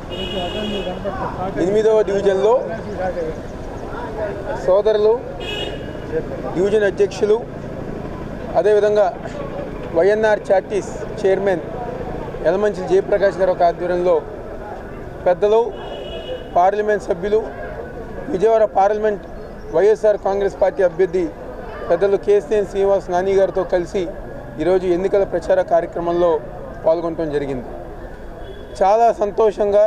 8వ డివిజన్లో సోదరులు డివిజన్ అధ్యక్షులు అదేవిధంగా YNR charities chairman Yalamanchili Jayaprakash గారి ఒక ఆధ్వర్యంలో పెద్దలు పార్లమెంట్ సభ్యులు విజయవాడ పార్లమెంట్ వైఎస్ఆర్ కాంగ్రెస్ పార్టీ అభ్యర్థి పెద్దలు కేశినేని శ్రీనివాస్ నాని గారితో కలిసి ఈరోజు ఎన్నికల ప్రచార కార్యక్రమంలో పాల్గొనడం జరిగింది. చాలా సంతోషంగా,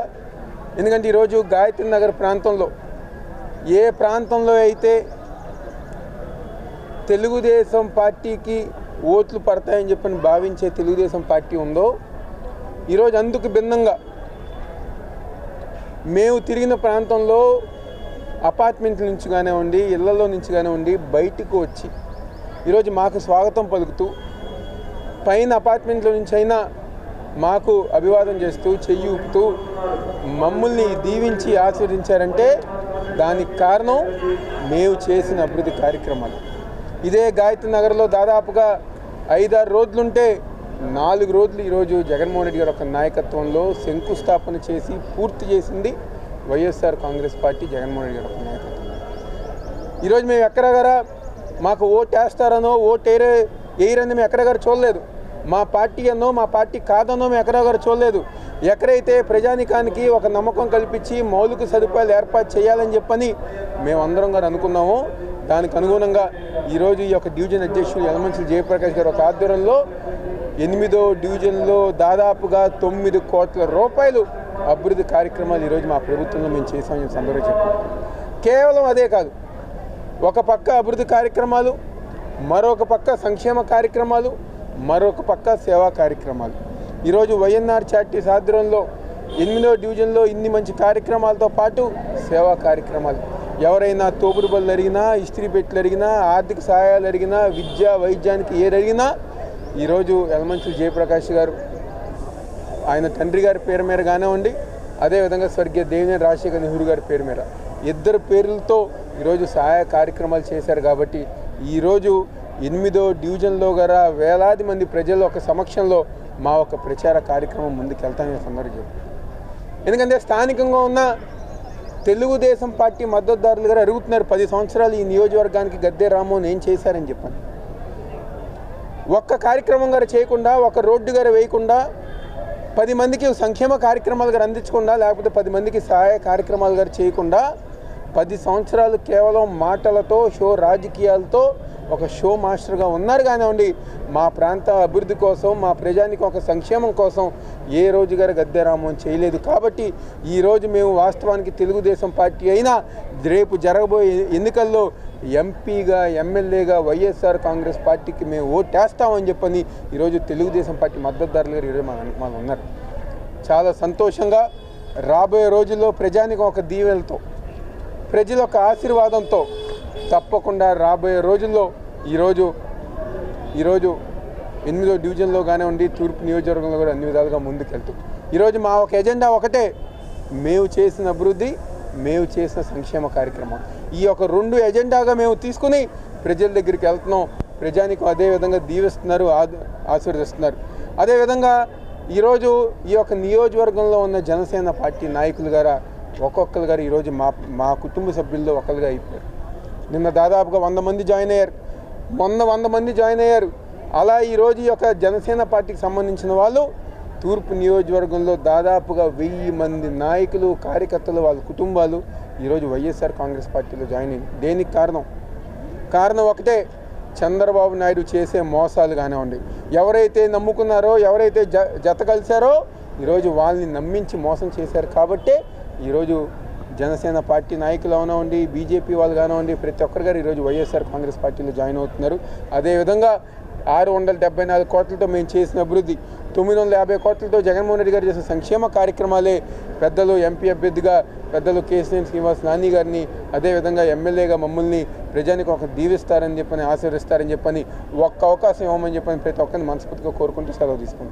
ఎందుకంటే ఈరోజు గాయత్రి నగర్ ప్రాంతంలో ఏ ప్రాంతంలో అయితే తెలుగుదేశం పార్టీకి ఓట్లు పడతాయని చెప్పని భావించే తెలుగుదేశం పార్టీ ఉందో ఈరోజు అందుకు భిన్నంగా మేము తిరిగిన ప్రాంతంలో అపార్ట్మెంట్ల నుంచి కానివ్వండి, ఇళ్లలో నుంచి కానివ్వండి బయటకు వచ్చి ఈరోజు మాకు స్వాగతం పలుకుతూ పైన అపార్ట్మెంట్ల నుంచి అయినా మాకు అభివాదం చేస్తూ చెయ్యి ఊపుతూ మమ్మల్ని దీవించి ఆశీర్వదించారంటే దానికి కారణం మేము చేసిన అభివృద్ధి కార్యక్రమాలు. ఇదే గాయత్రి నగర్లో దాదాపుగా 5-6 రోజులుంటే 4 రోజులు ఈరోజు జగన్మోహన్ రెడ్డి గారి యొక్క నాయకత్వంలో శంకుస్థాపన చేసి పూర్తి చేసింది వైఎస్ఆర్ కాంగ్రెస్ పార్టీ జగన్మోహన్ రెడ్డి గారి యొక్క నాయకత్వం. ఈరోజు మేము ఎక్కడగారా మాకు ఓటు వేస్తారనో ఓటు వేయరని మేము ఎక్కడగారు చూడలేదు. మా పార్టీ అన్నో మా పార్టీ కాదన్నో మేము ఎక్కడగారు చూడలేదు. ఎక్కడైతే ప్రజానికానికి ఒక నమ్మకం కల్పించి మౌలిక సదుపాయాలు ఏర్పాటు చేయాలని చెప్పని మేమందరం గారు అనుకున్నాము. దానికి అనుగుణంగా ఈరోజు ఈ యొక్క డివిజన్ అధ్యక్షుడు యలమంచిలి జయప్రకాష్ గారు ఒక ఆధ్వర్యంలో 8వ డివిజన్లో దాదాపుగా 9 కోట్ల రూపాయలు అభివృద్ధి కార్యక్రమాలు ఈరోజు మా ప్రభుత్వంలో మేము చేసామని సందర్భంగా చెప్పాం. కేవలం అదే కాదు, ఒక పక్క అభివృద్ధి కార్యక్రమాలు, మరొక పక్క సంక్షేమ కార్యక్రమాలు, మరొక పక్క సేవా కార్యక్రమాలు. ఈరోజు వైఎన్ఆర్ చారిటీస్ ఆధ్వర్యంలో 8వ డివిజన్లో ఇన్ని మంచి కార్యక్రమాలతో పాటు సేవా కార్యక్రమాలు, ఎవరైనా తోపుడు బళ్ళు అడిగినా, ఇస్త్రీ పెట్టెలు అడిగినా, ఆర్థిక సహాయాలు అడిగినా, విద్య వైద్యానికి ఏది అడిగినా ఈరోజు యలమంచిలి జయప్రకాష్ గారు ఆయన తండ్రి గారి పేరు మీద కానివ్వండి, అదేవిధంగా స్వర్గీయ దేవినేని రాజశేఖర్ నెహ్రూ గారి పేరు మీద ఇద్దరు పేర్లతో ఈరోజు సహాయ కార్యక్రమాలు చేశారు. కాబట్టి ఈరోజు 8వ డివిజన్లో గల వేలాది మంది ప్రజల ఒక సమక్షంలో మా ఒక ప్రచార కార్యక్రమం ముందుకు వెళ్తామని సందర్భంగా. ఎందుకంటే స్థానికంగా ఉన్న తెలుగుదేశం పార్టీ మద్దతుదారులు గారు అడుగుతున్నారు, 10 సంవత్సరాలు ఈ నియోజకవర్గానికి గద్దె రామ్మోహన్ ఏం చేశారని చెప్పని. ఒక్క కార్యక్రమం గారు చేయకుండా, ఒక రోడ్డు గారు వేయకుండా, 10 మందికి సంక్షేమ కార్యక్రమాలు గారు అందించకుండా, లేకపోతే 10 మందికి సహాయ కార్యక్రమాలు గారు చేయకుండా 10 సంవత్సరాలు కేవలం మాటలతో రాజకీయాలతో ఒక షో మాస్టర్గా ఉన్నారు కానివ్వండి. మా ప్రాంత అభివృద్ధి కోసం, మా ప్రజానికి ఒక సంక్షేమం కోసం ఏ రోజు గారు గద్దె రామ్మోహన్ చేయలేదు. కాబట్టి ఈరోజు మేము వాస్తవానికి తెలుగుదేశం పార్టీ అయినా రేపు జరగబోయే ఎన్నికల్లో ఎంపీగా, ఎమ్మెల్యేగా వైఎస్ఆర్ కాంగ్రెస్ పార్టీకి మేము ఓటేస్తామని చెప్పని ఈరోజు తెలుగుదేశం పార్టీ మద్దతుదారులు గారు ఈరోజు మాకు ఉన్నారు. చాలా సంతోషంగా రాబోయే రోజుల్లో ప్రజానికి ఒక దీవెనలతో, ప్రజల యొక్క ఆశీర్వాదంతో తప్పకుండా రాబోయే రోజుల్లో ఈరోజు 8వ డివిజన్లో కానివ్వండి, తూర్పు నియోజకవర్గంలో కూడా అన్ని విధాలుగా ముందుకెళ్తూ ఈరోజు మా ఒక ఎజెండా ఒకటే, మేము చేసిన అభివృద్ధి, మేము చేసిన సంక్షేమ కార్యక్రమం. ఈ యొక్క 2 ఎజెండాగా మేము తీసుకుని ప్రజల దగ్గరికి వెళ్తున్నాం. ప్రజానికి అదేవిధంగా దీవిస్తున్నారు, ఆశీర్వదిస్తున్నారు. అదేవిధంగా ఈరోజు ఈ యొక్క నియోజకవర్గంలో ఉన్న జనసేన పార్టీ నాయకులు గారు ఒక్కొక్కరు గారు ఈరోజు మా కుటుంబ సభ్యుల్లో ఒకరుగా అయిపోయారు. నిన్న దాదాపుగా 100 మంది జాయిన్ అయ్యారు, మొన్న 100 మంది జాయిన్ అయ్యారు. అలా ఈరోజు ఈ యొక్క జనసేన పార్టీకి సంబంధించిన వాళ్ళు తూర్పు నియోజకవర్గంలో దాదాపుగా 1000 మంది నాయకులు, కార్యకర్తలు, వాళ్ళ కుటుంబాలు ఈరోజు వైఎస్ఆర్ కాంగ్రెస్ పార్టీలో జాయిన్ అయింది. దేనికి కారణం ఒకటే, చంద్రబాబు నాయుడు చేసే మోసాలు కానివ్వండి. ఎవరైతే నమ్ముకున్నారో, ఎవరైతే జత కలిశారో ఈరోజు వాళ్ళని నమ్మించి మోసం చేశారు. కాబట్టే ఈరోజు జనసేన పార్టీ నాయకులు అవనివ్వండి, బీజేపీ వాళ్ళు కానివ్వండి, ప్రతి ఒక్కరు గారు ఈరోజు వైఎస్ఆర్ కాంగ్రెస్ పార్టీలో జాయిన్ అవుతున్నారు. అదేవిధంగా 674 కోట్లతో మేము చేసిన అభివృద్ధి, 950 కోట్లతో జగన్మోహన్ రెడ్డి గారు చేసిన సంక్షేమ కార్యక్రమాలే పెద్దలు ఎంపీ అభ్యర్థిగా పెద్దలు కేశినేని శ్రీనివాస్ నాని గారిని, అదేవిధంగా ఎమ్మెల్యేగా మమ్మల్ని ప్రజానికి ఒక దీవిస్తారని చెప్పని, ఆశీర్వదిస్తారని చెప్పని, ఒక్క అవకాశం ఇవ్వమని చెప్పని ప్రతి ఒక్కరిని మనస్ఫూర్తిగా కోరుకుంటూ సెలవు తీసుకుంటాం.